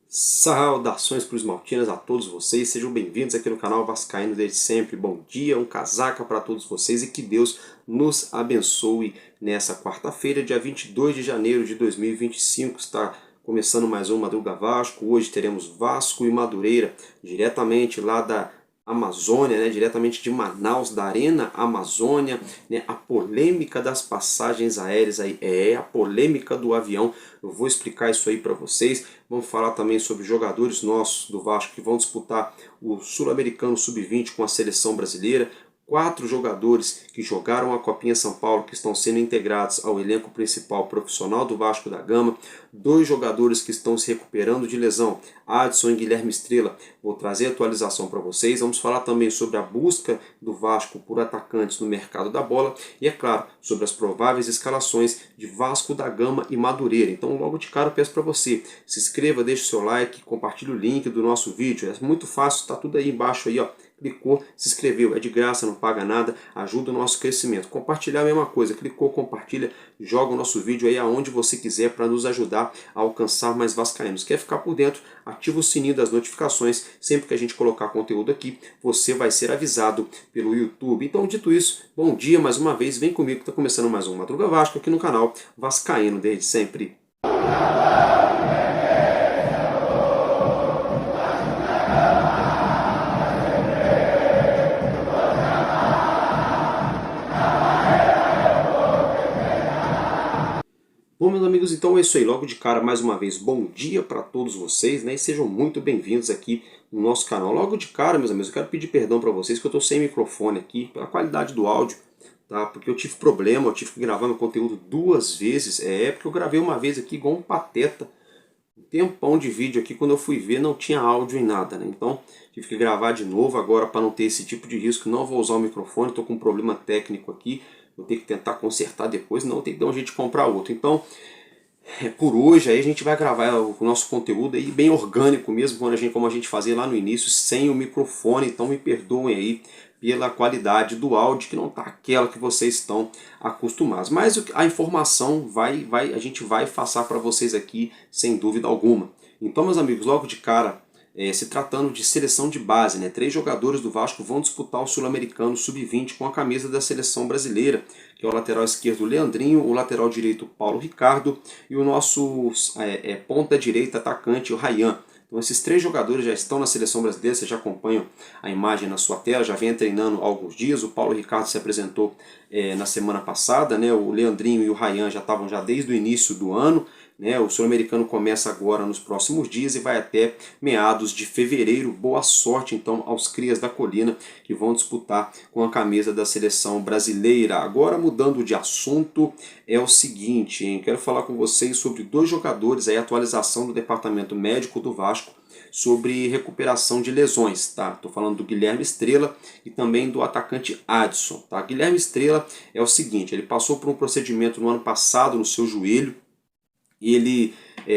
Saudações Cruz Maltinas a todos vocês, sejam bem-vindos aqui no canal Vascaíno desde sempre. Bom dia, um casaca para todos vocês e que Deus nos abençoe nessa quarta-feira, dia 22 de janeiro de 2025. Está começando mais um Madruga Vasco. Hoje teremos Vasco e Madureira, diretamente lá da Amazônia, né, diretamente de Manaus, da Arena Amazônia, né, a polêmica das passagens aéreas, aí, a polêmica do avião. Eu vou explicar isso aí para vocês. Vamos falar também sobre jogadores nossos do Vasco que vão disputar o Sul-Americano Sub-20 com a seleção brasileira. 4 jogadores que jogaram a Copinha São Paulo que estão sendo integrados ao elenco principal profissional do Vasco da Gama. 2 jogadores que estão se recuperando de lesão, Adson e Guilherme Estrela. Vou trazer atualização para vocês. Vamos falar também sobre a busca do Vasco por atacantes no mercado da bola. E é claro, sobre as prováveis escalações de Vasco da Gama e Madureira. Então logo de cara eu peço para você, se inscreva, deixe o seu like, compartilhe o link do nosso vídeo. É muito fácil, está tudo aí embaixo aí, ó. Clicou, se inscreveu, é de graça, não paga nada, ajuda o nosso crescimento. Compartilhar é a mesma coisa, clicou, compartilha, joga o nosso vídeo aí aonde você quiser para nos ajudar a alcançar mais vascaínos. Quer ficar por dentro? Ativa o sininho das notificações, sempre que a gente colocar conteúdo aqui, você vai ser avisado pelo YouTube. Então, dito isso, bom dia mais uma vez, vem comigo que está começando mais um Madruga Vasco aqui no canal Vascaíno desde sempre. Bom, meus amigos, então é isso aí. Logo de cara, mais uma vez, bom dia para todos vocês, né? E sejam muito bem-vindos aqui no nosso canal. Logo de cara, meus amigos, eu quero pedir perdão para vocês que eu estou sem microfone aqui, pela qualidade do áudio, tá? Porque eu tive problema, eu tive que gravar meu conteúdo 2 vezes. Porque eu gravei uma vez aqui igual um pateta, um tempão de vídeo aqui, quando eu fui ver não tinha áudio em nada, né? Então tive que gravar de novo agora para não ter esse tipo de risco. Não vou usar o microfone, estou com um problema técnico aqui. Vou ter que tentar consertar depois, não, tem que dar um jeito de comprar outro. Então, por hoje, aí a gente vai gravar o nosso conteúdo aí bem orgânico mesmo, como a gente fazia lá no início, sem o microfone. Então me perdoem aí pela qualidade do áudio, que não está aquela que vocês estão acostumados. Mas a informação a gente vai passar para vocês aqui, sem dúvida alguma. Então, meus amigos, logo de cara, se tratando de seleção de base, né? 3 jogadores do Vasco vão disputar o Sul-Americano Sub-20 com a camisa da seleção brasileira, que é o lateral esquerdo Leandrinho, o lateral direito Paulo Ricardo e o nosso ponta direita atacante o Ryan. Então esses 3 jogadores já estão na seleção brasileira, vocês já acompanham a imagem na sua tela, já vem treinando há alguns dias. O Paulo Ricardo se apresentou na semana passada, né? O Leandrinho e o Ryan já estavam desde o início do ano. O Sul-Americano começa agora nos próximos dias e vai até meados de fevereiro. Boa sorte então aos crias da colina que vão disputar com a camisa da seleção brasileira. Agora, mudando de assunto, é o seguinte, hein? Quero falar com vocês sobre 2 jogadores, a atualização do departamento médico do Vasco sobre recuperação de lesões, tá? Estou falando do Guilherme Estrela e também do atacante Adson, tá? Guilherme Estrela é o seguinte, ele passou por um procedimento no ano passado no seu joelho. E ele,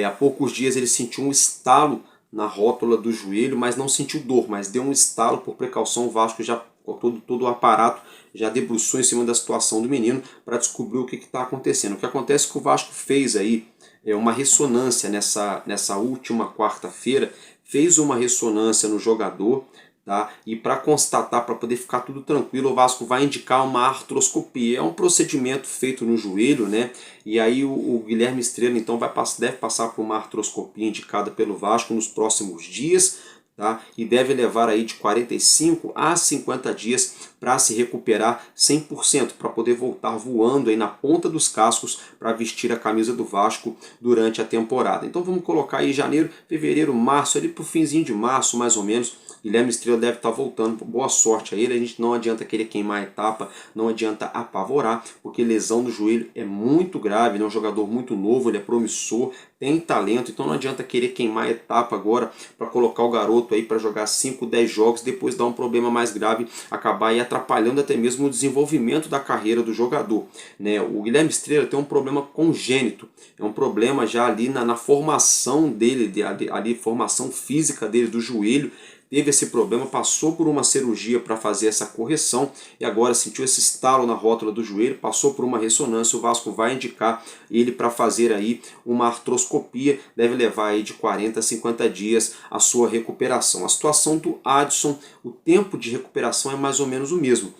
há poucos dias, ele sentiu um estalo na rótula do joelho, mas não sentiu dor, mas deu um estalo. Por precaução, o Vasco já, todo o aparato já debruçou em cima da situação do menino para descobrir o que está acontecendo. O que acontece é que o Vasco fez aí uma ressonância nessa última quarta-feira, fez uma ressonância no jogador, tá? E para constatar, para poder ficar tudo tranquilo, o Vasco vai indicar uma artroscopia. É um procedimento feito no joelho, né? E aí o Guilherme Estrela então deve passar por uma artroscopia indicada pelo Vasco nos próximos dias, tá? E deve levar aí de 45 a 50 dias para se recuperar 100%, para poder voltar voando aí na ponta dos cascos para vestir a camisa do Vasco durante a temporada. Então vamos colocar aí janeiro, fevereiro, março, ali para o finzinho de março mais ou menos. Guilherme Estrela deve estar voltando, boa sorte a ele. A gente não adianta querer queimar a etapa, não adianta apavorar, porque lesão no joelho é muito grave, né? É um jogador muito novo, ele é promissor, tem talento, então não adianta querer queimar a etapa agora para colocar o garoto aí para jogar 5, 10 jogos, depois dar um problema mais grave, acabar aí atrapalhando até mesmo o desenvolvimento da carreira do jogador, né? O Guilherme Estrela tem um problema congênito, é um problema já ali na formação dele, ali formação física dele do joelho. teve esse problema, passou por uma cirurgia para fazer essa correção e agora sentiu esse estalo na rótula do joelho, passou por uma ressonância, o Vasco vai indicar ele para fazer aí uma artroscopia, deve levar aí de 40 a 50 dias a sua recuperação. A situação do Adson, o tempo de recuperação é mais ou menos o mesmo,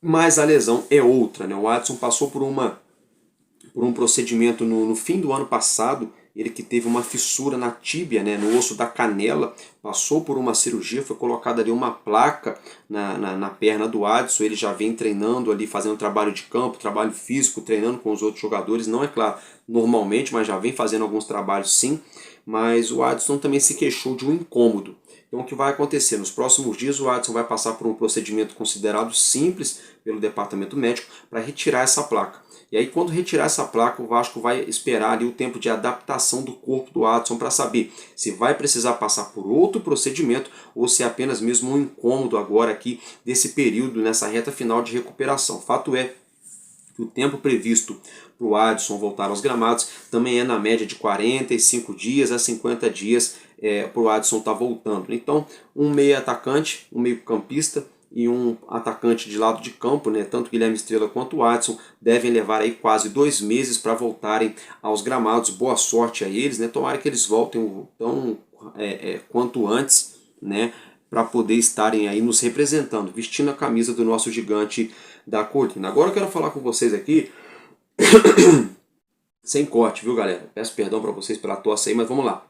mas a lesão é outra, né? O Adson passou por um procedimento no fim do ano passado, ele que teve uma fissura na tíbia, né, no osso da canela, passou por uma cirurgia, foi colocada ali uma placa na perna do Adson, ele já vem treinando ali, fazendo trabalho de campo, trabalho físico, treinando com os outros jogadores, não é claro, normalmente, mas já vem fazendo alguns trabalhos sim, mas o Adson também se queixou de um incômodo. Então o que vai acontecer? Nos próximos dias o Adson vai passar por um procedimento considerado simples pelo departamento médico para retirar essa placa. E aí quando retirar essa placa, o Vasco vai esperar ali o tempo de adaptação do corpo do Adson para saber se vai precisar passar por outro procedimento ou se é apenas mesmo um incômodo agora aqui desse período, nessa reta final de recuperação. Fato é que o tempo previsto para o Adson voltar aos gramados também é na média de 45 dias a 50 dias para o Adson estar voltando. Então, um meio atacante, um meio campista e um atacante de lado de campo, né, tanto Guilherme Estrela quanto o Adson, devem levar aí quase 2 meses para voltarem aos gramados. Boa sorte a eles, né? Tomara que eles voltem tão quanto antes, né, para poder estarem aí nos representando, vestindo a camisa do nosso gigante da colina. Agora eu quero falar com vocês aqui sem corte, viu, galera? Peço perdão para vocês pela tosse aí, mas vamos lá.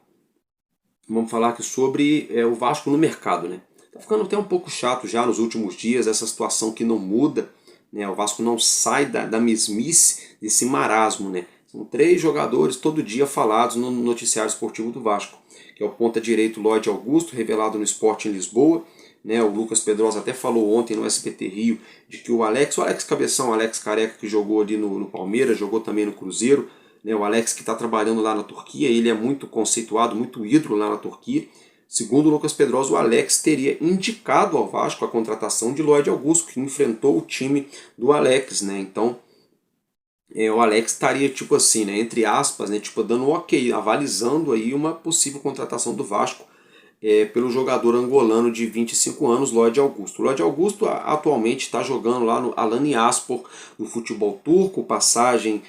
Vamos falar aqui sobre o Vasco no mercado, né? Tá ficando até um pouco chato já nos últimos dias, essa situação que não muda, né? O Vasco não sai da mesmice, desse marasmo, né? São 3 jogadores todo dia falados no noticiário esportivo do Vasco, que é o ponta direito Lloyd Augusto, revelado no Sport em Lisboa, né? O Lucas Pedrosa até falou ontem no SBT Rio de que o Alex Cabeção, o Alex Careca, que jogou ali no Palmeiras, jogou também no Cruzeiro, né? O Alex que está trabalhando lá na Turquia, ele é muito conceituado, muito ídolo lá na Turquia. Segundo o Lucas Pedrosa, o Alex teria indicado ao Vasco a contratação de Lloyd Augusto, que enfrentou o time do Alex, né? Então, o Alex estaria, tipo assim, né, entre aspas, né, tipo, dando ok, avalizando aí uma possível contratação do Vasco pelo jogador angolano de 25 anos, Lloyd Augusto. O Lloyd Augusto atualmente está jogando lá no Alanyaspor, no futebol turco, passagem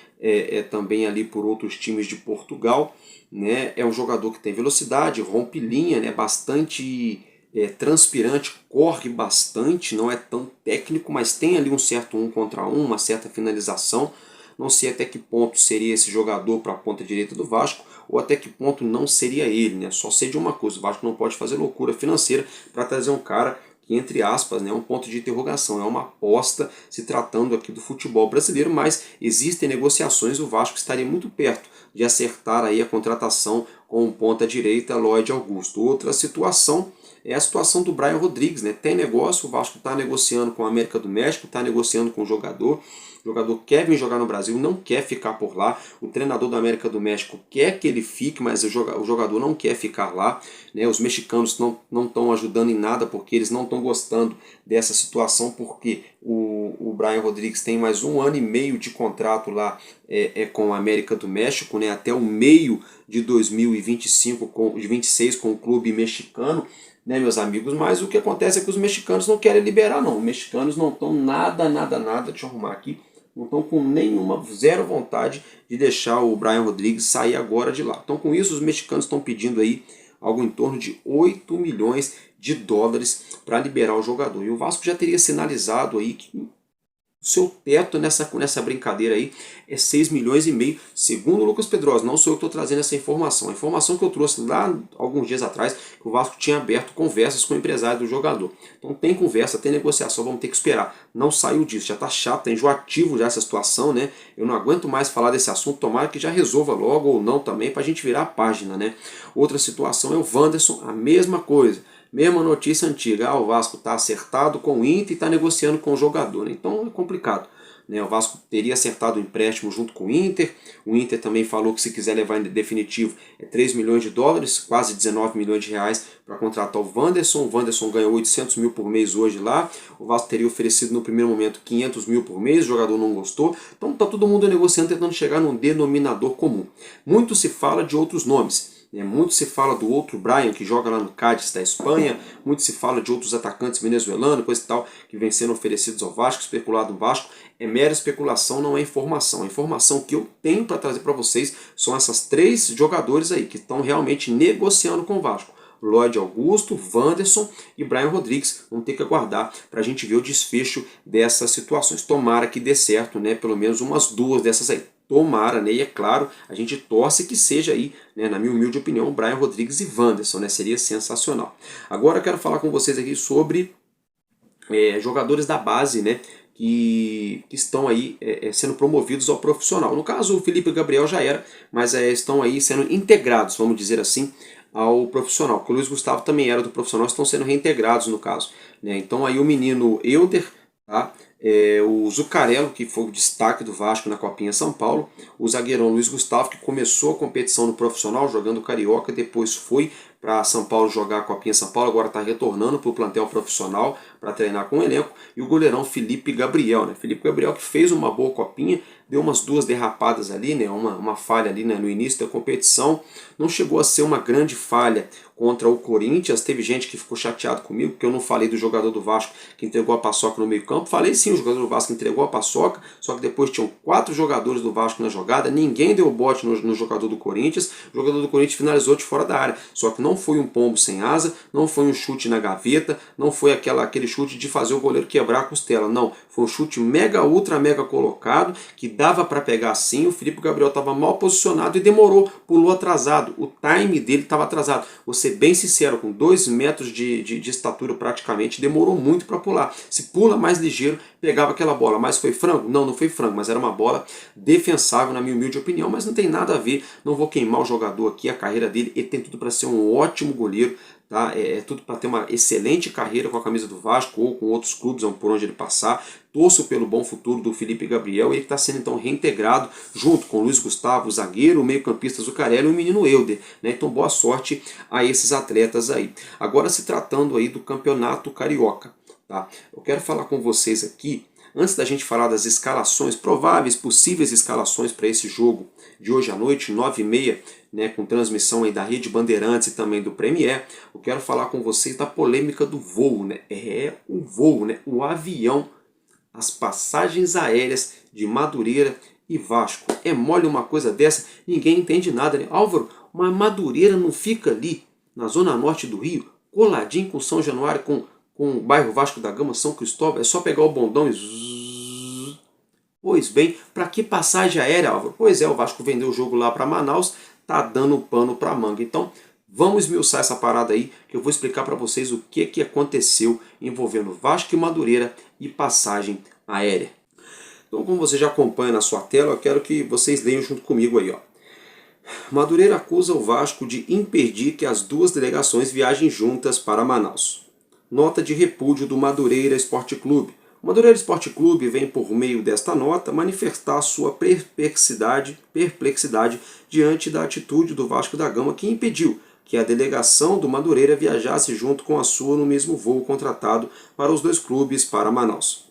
também ali por outros times de Portugal. Né? É um jogador que tem velocidade, rompe linha, né? Bastante transpirante, corre bastante, não é tão técnico, mas tem ali um certo 1 contra 1, uma certa finalização. Não sei até que ponto seria esse jogador para a ponta direita do Vasco, ou até que ponto não seria ele, né? Só sei de uma coisa, o Vasco não pode fazer loucura financeira para trazer um cara que, entre aspas, né, é um ponto de interrogação, é uma aposta se tratando aqui do futebol brasileiro, mas existem negociações, o Vasco estaria muito perto de acertar aí a contratação com o ponta direita Lloyd Augusto. Outra situação é a situação do Brian Rodrigues, né? Tem negócio, o Vasco está negociando com a América do México, está negociando com o jogador quer vir jogar no Brasil, não quer ficar por lá, o treinador da América do México quer que ele fique, mas o jogador não quer ficar lá, né? Os mexicanos não estão ajudando em nada, porque eles não estão gostando dessa situação, porque o Brian Rodrigues tem mais 1 ano e meio de contrato lá com a América do México, né? Até o meio de 2025, de 26 com o clube mexicano, né, meus amigos? Mas o que acontece é que os mexicanos não querem liberar, não. Os mexicanos não estão nada, deixa eu arrumar aqui, não estão com nenhuma, zero vontade de deixar o Brian Rodrigues sair agora de lá. Então com isso os mexicanos estão pedindo aí algo em torno de 8 milhões de dólares para liberar o jogador. E o Vasco já teria sinalizado aí que seu teto nessa brincadeira aí é 6 milhões e meio, segundo o Lucas Pedrosa. Não sou eu que estou trazendo essa informação. A informação que eu trouxe lá alguns dias atrás, que o Vasco tinha aberto conversas com o empresário do jogador. Então tem conversa, tem negociação, vamos ter que esperar. Não saiu disso, já está chato, está enjoativo já essa situação, né? Eu não aguento mais falar desse assunto, tomara que já resolva logo ou não também, para a gente virar a página, né? Outra situação é o Wanderson, a mesma coisa. Mesma notícia antiga, o Vasco está acertado com o Inter e está negociando com o jogador, né? Então é complicado, né? O Vasco teria acertado o empréstimo junto com o Inter também falou que se quiser levar em definitivo 3 milhões de dólares, quase 19 milhões de reais para contratar o Wanderson ganha 800 mil por mês hoje lá, o Vasco teria oferecido no primeiro momento 500 mil por mês, o jogador não gostou, então está todo mundo negociando, tentando chegar num denominador comum. Muito se fala de outros nomes, Muito se fala do outro Brian, que joga lá no Cádiz da Espanha, muito se fala de outros atacantes venezuelanos, coisa e tal, que vem sendo oferecidos ao Vasco, especulado no Vasco. É mera especulação, não é informação. A informação que eu tenho para trazer para vocês são essas 3 jogadores aí, que estão realmente negociando com o Vasco. Lloyd Augusto, Wanderson e Brian Rodrigues. Vamos ter que aguardar para a gente ver o desfecho dessas situações. Tomara que dê certo, né? Pelo menos umas 2 dessas aí. Tomara, né? E é claro, a gente torce que seja aí, né, na minha humilde opinião, Brian Rodrigues e Wanderson, né? Seria sensacional. Agora eu quero falar com vocês aqui sobre jogadores da base, né? Que estão aí sendo promovidos ao profissional. No caso, o Felipe Gabriel já era, mas estão aí sendo integrados, vamos dizer assim, ao profissional. Porque o Luiz Gustavo também era do profissional, estão sendo reintegrados no caso, né? Então aí o menino Elder, tá? O Zuccarello, que foi o destaque do Vasco na Copinha São Paulo, o zagueirão Luiz Gustavo, que começou a competição no profissional jogando Carioca, depois foi para São Paulo jogar a Copinha São Paulo, agora está retornando para o plantel profissional para treinar com o elenco, e o goleirão Felipe Gabriel, né? Felipe Gabriel, que fez uma boa Copinha, deu umas 2 derrapadas ali, né? uma falha ali, né, no início da competição, não chegou a ser uma grande falha contra o Corinthians. Teve gente que ficou chateado comigo, porque eu não falei do jogador do Vasco que entregou a paçoca no meio campo. Falei sim, o jogador do Vasco entregou a paçoca, só que depois tinham 4 jogadores do Vasco na jogada, ninguém deu bote no jogador do Corinthians, o jogador do Corinthians finalizou de fora da área, só que não foi um pombo sem asa, não foi um chute na gaveta, não foi aquele chute de fazer o goleiro quebrar a costela, não, foi um chute mega, ultra, mega colocado, que dava para pegar sim. O Felipe Gabriel estava mal posicionado e demorou, pulou atrasado, o time dele estava atrasado. Vou ser bem sincero, com 2 metros de estatura praticamente, demorou muito para pular. Se pula mais ligeiro, pegava aquela bola. Mas foi frango? Não, não foi frango, mas era uma bola defensável na minha humilde opinião, mas não tem nada a ver, não vou queimar o jogador aqui, a carreira dele, ele tem tudo para ser um ótimo goleiro, tá? Tudo para ter uma excelente carreira com a camisa do Vasco ou com outros clubes por onde ele passar. Torço pelo bom futuro do Felipe Gabriel, e ele está sendo então reintegrado junto com o Luiz Gustavo, o zagueiro, o meio-campista Zuccarello e o menino Elder, né? Então boa sorte a esses atletas aí. Agora, se tratando aí do Campeonato Carioca, tá? Eu quero falar com vocês aqui, antes da gente falar das escalações, prováveis, possíveis escalações para esse jogo de hoje à noite, 9h30, né, com transmissão aí da Rede Bandeirantes e também do Premier, eu quero falar com vocês da polêmica do voo, né? O voo, né? O avião, as passagens aéreas de Madureira e Vasco. É mole uma coisa dessa? Ninguém entende nada, né? Álvaro, mas Madureira não fica ali, na zona norte do Rio, coladinho com São Januário, com o bairro Vasco da Gama, São Cristóvão? É só pegar o bondão e... Zzz. Pois bem, para que passagem aérea, Álvaro? Pois é, o Vasco vendeu o jogo lá para Manaus, tá dando pano para manga. Então, vamos esmiuçar essa parada aí, que eu vou explicar para vocês o que aconteceu envolvendo Vasco e Madureira e passagem aérea. Então, como você já acompanha na sua tela, eu quero que vocês leiam junto comigo aí, ó. Madureira acusa o Vasco de impedir que as 2 delegações viajem juntas para Manaus. Nota de repúdio do Madureira Esporte Clube. O Madureira Esporte Clube vem, por meio desta nota, manifestar sua perplexidade diante da atitude do Vasco da Gama, que impediu que a delegação do Madureira viajasse junto com a sua no mesmo voo contratado para os 2 clubes para Manaus.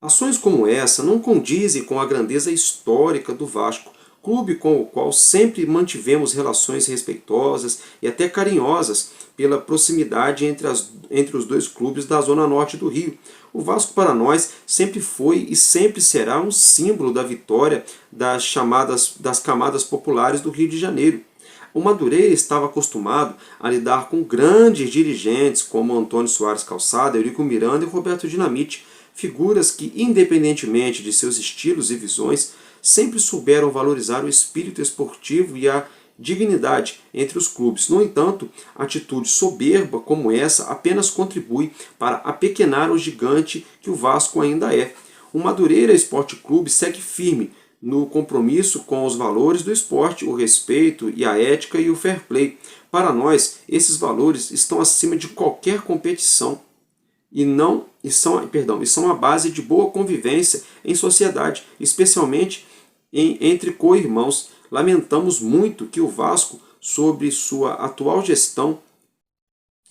Ações como essa não condizem com a grandeza histórica do Vasco, clube com o qual sempre mantivemos relações respeitosas e até carinhosas pela proximidade entre os 2 clubes da zona norte do Rio. O Vasco para nós sempre foi e sempre será um símbolo da vitória das camadas populares do Rio de Janeiro. O Madureira estava acostumado a lidar com grandes dirigentes como Antônio Soares Calçada, Eurico Miranda e Roberto Dinamite, figuras que, independentemente de seus estilos e visões, sempre souberam valorizar o espírito esportivo e a dignidade entre os clubes. No entanto, atitude soberba como essa apenas contribui para apequenar o gigante que o Vasco ainda é. O Madureira Esporte Clube segue firme no compromisso com os valores do esporte, o respeito e a ética e o fair play. Para nós, esses valores estão acima de qualquer competição e são a base de boa convivência em sociedade, especialmente entre co-irmãos. Lamentamos muito que o Vasco, sob sua atual gestão,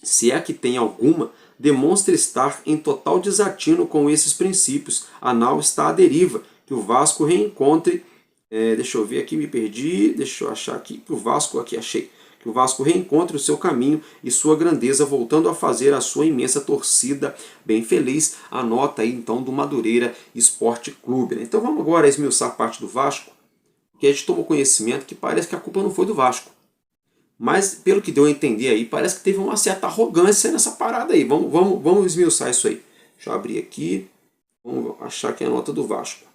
se é que tem alguma, demonstre estar em total desatino com esses princípios. A nau está à deriva, que o Vasco reencontre, deixa eu ver aqui, me perdi, deixa eu achar aqui, que o Vasco, aqui achei, que que o Vasco reencontre o seu caminho e sua grandeza, voltando a fazer a sua imensa torcida bem feliz. A nota aí então do Madureira Esporte Clube, né? Então vamos agora esmiuçar parte do Vasco, que a gente tomou conhecimento que parece que a culpa não foi do Vasco. Mas, pelo que deu a entender aí, parece que teve uma certa arrogância nessa parada aí. Vamos esmiuçar isso aí. Deixa eu abrir aqui. Vamos achar aqui a nota do Vasco.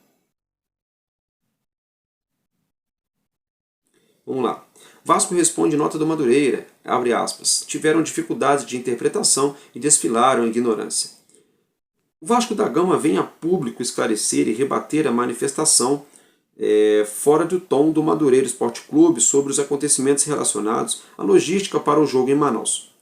Vamos lá. Vasco responde nota do Madureira, abre aspas, tiveram dificuldades de interpretação e desfilaram em ignorância. O Vasco da Gama vem a público esclarecer e rebater a manifestação fora do tom do Madureira Esporte Clube sobre os acontecimentos relacionados à logística para o jogo em Manaus.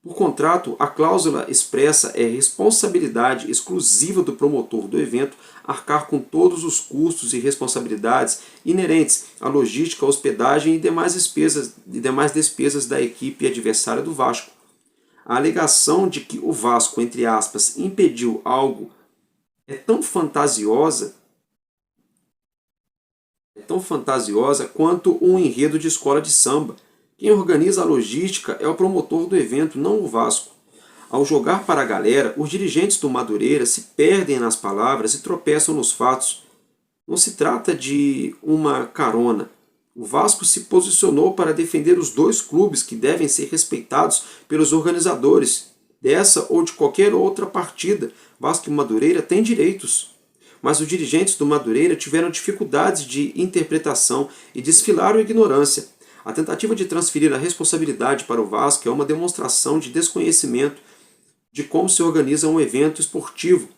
Por contrato, a cláusula expressa é responsabilidade exclusiva do promotor do evento arcar com todos os custos e responsabilidades inerentes à logística, hospedagem e demais despesas da equipe adversária do Vasco. A alegação de que o Vasco, entre aspas, impediu algo é tão fantasiosa quanto um enredo de escola de samba. Quem organiza a logística é o promotor do evento, não o Vasco. Ao jogar para a galera, os dirigentes do Madureira se perdem nas palavras e tropeçam nos fatos. Não se trata de uma carona. O Vasco se posicionou para defender os dois clubes que devem ser respeitados pelos organizadores dessa ou de qualquer outra partida. Vasco e Madureira têm direitos. Mas os dirigentes do Madureira tiveram dificuldades de interpretação e desfilaram ignorância. A tentativa de transferir a responsabilidade para o Vasco é uma demonstração de desconhecimento de como se organiza um evento esportivo.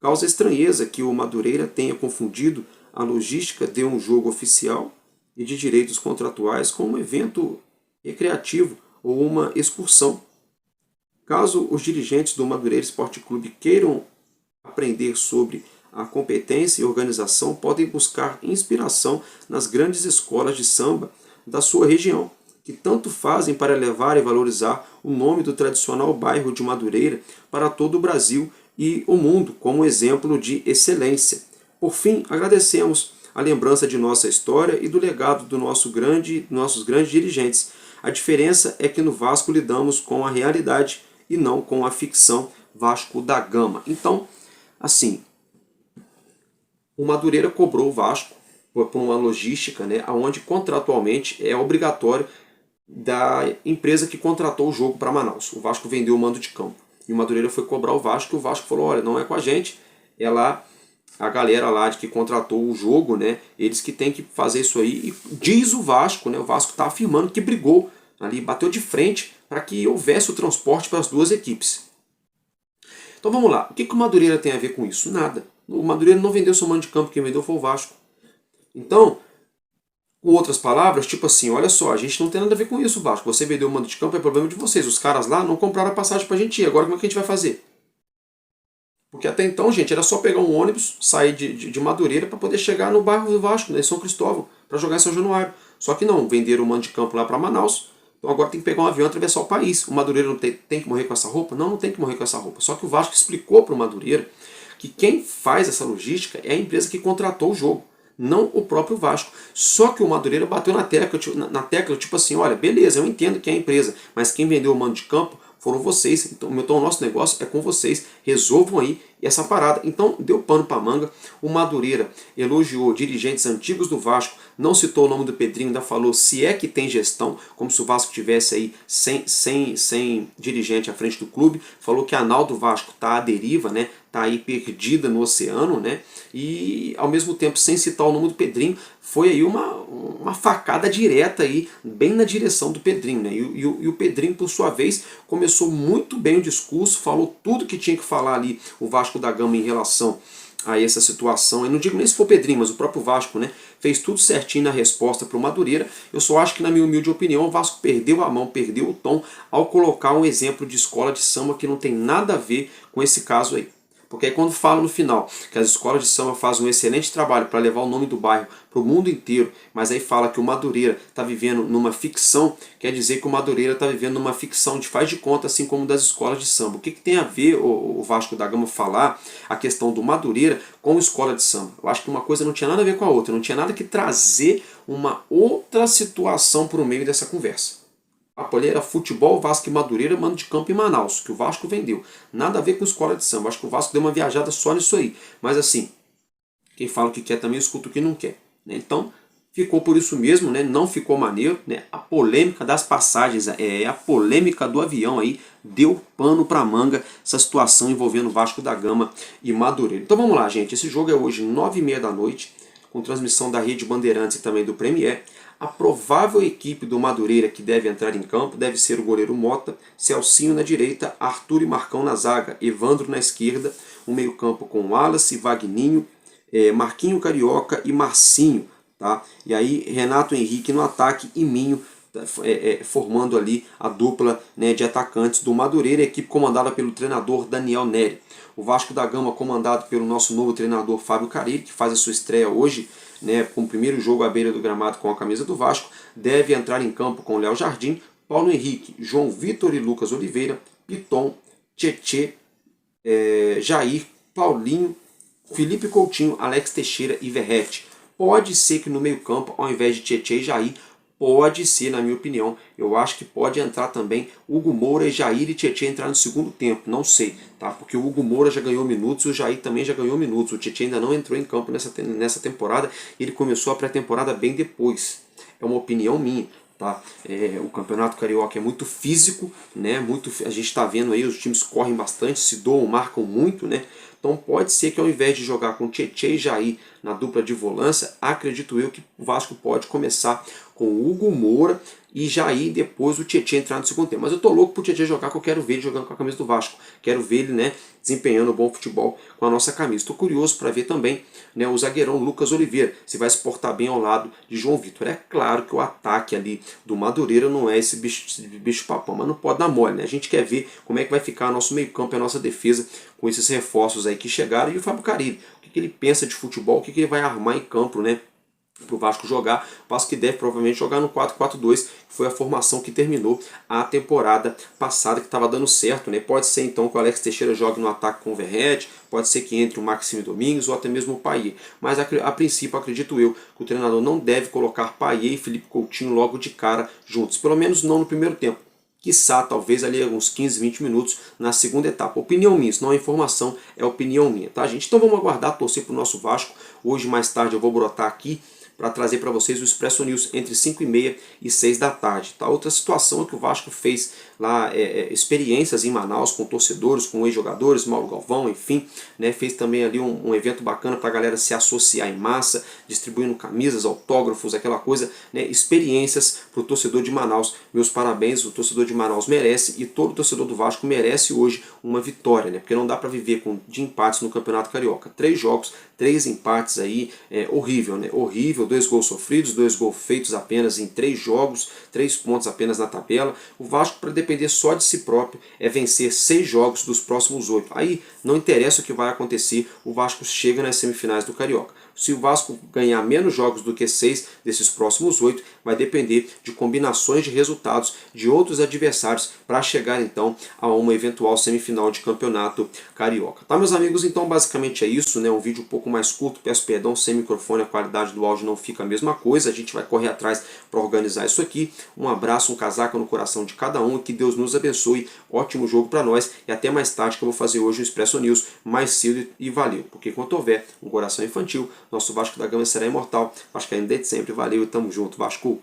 Causa estranheza que o Madureira tenha confundido a logística de um jogo oficial e de direitos contratuais com um evento recreativo ou uma excursão. Caso os dirigentes do Madureira Esporte Clube queiram aprender sobre a competência e organização, podem buscar inspiração nas grandes escolas de samba da sua região, que tanto fazem para elevar e valorizar o nome do tradicional bairro de Madureira para todo o Brasil e o mundo como exemplo de excelência. Por fim, agradecemos a lembrança de nossa história e do legado do nossos grandes dirigentes. A diferença é que no Vasco lidamos com a realidade e não com a ficção. Vasco da Gama. Então, assim, o Madureira cobrou o Vasco por uma logística, né, onde contratualmente é obrigatório da empresa que contratou o jogo para Manaus. O Vasco vendeu o mando de campo. E o Madureira foi cobrar o Vasco e o Vasco falou, olha, não é com a gente, é lá a galera lá de que contratou o jogo, né, eles que tem que fazer isso aí. E diz o Vasco, né, o Vasco está afirmando que brigou ali, bateu de frente para que houvesse o transporte para as duas equipes. Então vamos lá, o que o Madureira tem a ver com isso? Nada. O Madureira não vendeu seu mando de campo, quem vendeu foi o Vasco. Então, com outras palavras, tipo assim, olha só, a gente não tem nada a ver com isso, Vasco. Você vendeu o mando de campo, é problema de vocês. Os caras lá não compraram a passagem pra gente ir. Agora como é que a gente vai fazer? Porque até então, gente, era só pegar um ônibus, sair de Madureira para poder chegar no bairro do Vasco, né, em São Cristóvão, para jogar em São Januário. Só que não, venderam o mando de campo lá para Manaus. Então agora tem que pegar um avião e atravessar o país. O Madureira não tem que morrer com essa roupa? Não, não tem que morrer com essa roupa. Só que o Vasco explicou para o Madureira que quem faz essa logística é a empresa que contratou o jogo, não o próprio Vasco. Só que o Madureira bateu na tecla, tipo assim, olha, beleza, eu entendo que é a empresa, mas quem vendeu o mando de campo foram vocês, então o nosso negócio é com vocês, resolvam aí essa parada. Então deu pano para manga, o Madureira elogiou dirigentes antigos do Vasco, não citou o nome do Pedrinho, ainda falou se é que tem gestão, como se o Vasco tivesse aí sem dirigente à frente do clube, falou que a nau do Vasco está à deriva, né? Está aí perdida no oceano, né? E ao mesmo tempo, sem citar o nome do Pedrinho, foi aí uma facada direta aí, bem na direção do Pedrinho, né? E o Pedrinho, por sua vez, começou muito bem o discurso, falou tudo que tinha que falar ali o Vasco da Gama em relação a essa situação. Eu não digo nem se for o Pedrinho, mas o próprio Vasco, né? Fez tudo certinho na resposta para o Madureira. Eu só acho que, na minha humilde opinião, o Vasco perdeu a mão, perdeu o tom ao colocar um exemplo de escola de samba que não tem nada a ver com esse caso aí. Porque aí quando fala no final que as escolas de samba fazem um excelente trabalho para levar o nome do bairro para o mundo inteiro, mas aí fala que o Madureira está vivendo numa ficção, quer dizer que o Madureira está vivendo numa ficção de faz de conta, assim como das escolas de samba. O que tem a ver o Vasco da Gama falar a questão do Madureira com a escola de samba? Eu acho que uma coisa não tinha nada a ver com a outra, não tinha nada que trazer uma outra situação para o meio dessa conversa. papo ali era futebol, Vasco e Madureira, mando de campo em Manaus, que o Vasco vendeu. Nada a ver com escola de samba. Acho que o Vasco deu uma viajada só nisso aí. Mas assim, quem fala o que quer também escuta o que não quer. Né? Então, ficou por isso mesmo, né? Não ficou maneiro. Né? A polêmica das passagens, a polêmica do avião aí, deu pano pra manga essa situação envolvendo Vasco da Gama e Madureira. Então vamos lá, gente. Esse jogo é hoje 9h30 da noite, com transmissão da Rede Bandeirantes e também do Premier. A provável equipe do Madureira que deve entrar em campo deve ser o goleiro Mota, Celcinho na direita, Arthur e Marcão na zaga, Evandro na esquerda, o meio-campo com Wallace, Vagninho, Marquinho Carioca e Marcinho. Tá? E aí Renato Henrique no ataque e Minho formando ali a dupla, né, de atacantes do Madureira, equipe comandada pelo treinador Daniel Neri. O Vasco da Gama comandado pelo nosso novo treinador Fábio Carilli, que faz a sua estreia hoje, né, com o primeiro jogo à beira do gramado com a camisa do Vasco, deve entrar em campo com Léo Jardim, Paulo Henrique, João Vitor e Lucas Oliveira, Piton, Tietê, Jair, Paulinho, Felipe Coutinho, Alex Teixeira e Verrete. Pode ser que no meio campo, ao invés de Tietê e Jair, pode ser, na minha opinião, eu acho que pode entrar também Hugo Moura e Jair e Tietê entrar no segundo tempo, não sei, tá? Porque o Hugo Moura já ganhou minutos e o Jair também já ganhou minutos. O Tietê ainda não entrou em campo nessa temporada, ele começou a pré-temporada bem depois. É uma opinião minha. Tá? O Campeonato Carioca é muito físico, né? A gente está vendo aí, os times correm bastante, se doam, marcam muito, né? Então pode ser que ao invés de jogar com Tietê e Jair na dupla de volância, acredito eu que o Vasco pode começar com o Hugo Moura e Jair depois o Tietê entrar no segundo tempo. Mas eu tô louco pro Tietê jogar, que eu quero ver ele jogando com a camisa do Vasco. Quero ver ele, né, desempenhando bom futebol com a nossa camisa. Estou curioso para ver também, né, o zagueirão Lucas Oliveira, se vai se portar bem ao lado de João Vitor. É claro que o ataque ali do Madureira não é esse bicho papão, mas não pode dar mole, né? A gente quer ver como é que vai ficar nosso meio campo e a nossa defesa com esses reforços aí que chegaram. E o Fábio Carilli, o que ele pensa de futebol, o que ele vai armar em campo, né, para o Vasco jogar. O Vasco que deve provavelmente jogar no 4-4-2, que foi a formação que terminou a temporada passada, que estava dando certo, né? Pode ser então que o Alex Teixeira jogue no ataque com o Verrete, pode ser que entre o Maxime Domingues ou até mesmo o Payet. Mas a princípio acredito eu que o treinador não deve colocar Payet e Felipe Coutinho logo de cara juntos, pelo menos não no primeiro tempo. Quiçá, talvez ali uns 15, 20 minutos na segunda etapa. Opinião minha, isso não é informação, é opinião minha, tá, gente? Então vamos aguardar, torcer pro nosso Vasco. Hoje, mais tarde, eu vou brotar aqui para trazer para vocês o Expresso News entre 5h30 e 6 da tarde. Tá? Outra situação é que o Vasco fez lá experiências em Manaus com torcedores, com ex-jogadores, Mauro Galvão, enfim, né? Fez também ali um evento bacana para a galera se associar em massa, distribuindo camisas, autógrafos, aquela coisa, né? Experiências para o torcedor de Manaus. Meus parabéns, o torcedor de Manaus merece e todo torcedor do Vasco merece hoje uma vitória, né? Porque não dá para viver de empates no Campeonato Carioca. 3 jogos, 3 empates aí, horrível, né? Horrível, 2 gols sofridos, 2 gols feitos apenas em 3 jogos, 3 pontos apenas na tabela. O Vasco, para depender só de si próprio, é vencer 6 jogos dos próximos 8. Aí não interessa o que vai acontecer, o Vasco chega nas semifinais do Carioca. Se o Vasco ganhar menos jogos do que 6 desses próximos 8, vai depender de combinações de resultados de outros adversários para chegar então a uma eventual semifinal de campeonato carioca. Tá, meus amigos? Então basicamente é isso, né? Um vídeo um pouco mais curto, peço perdão, sem microfone a qualidade do áudio não fica a mesma coisa, a gente vai correr atrás para organizar isso aqui. Um abraço, um casaco no coração de cada um e que Deus nos abençoe. Ótimo jogo para nós e até mais tarde, que eu vou fazer hoje o Expresso News mais cedo e valeu, porque enquanto houver um coração infantil, nosso Vasco da Gama será imortal. Vascaíno desde sempre, valeu e tamo junto, Vasco!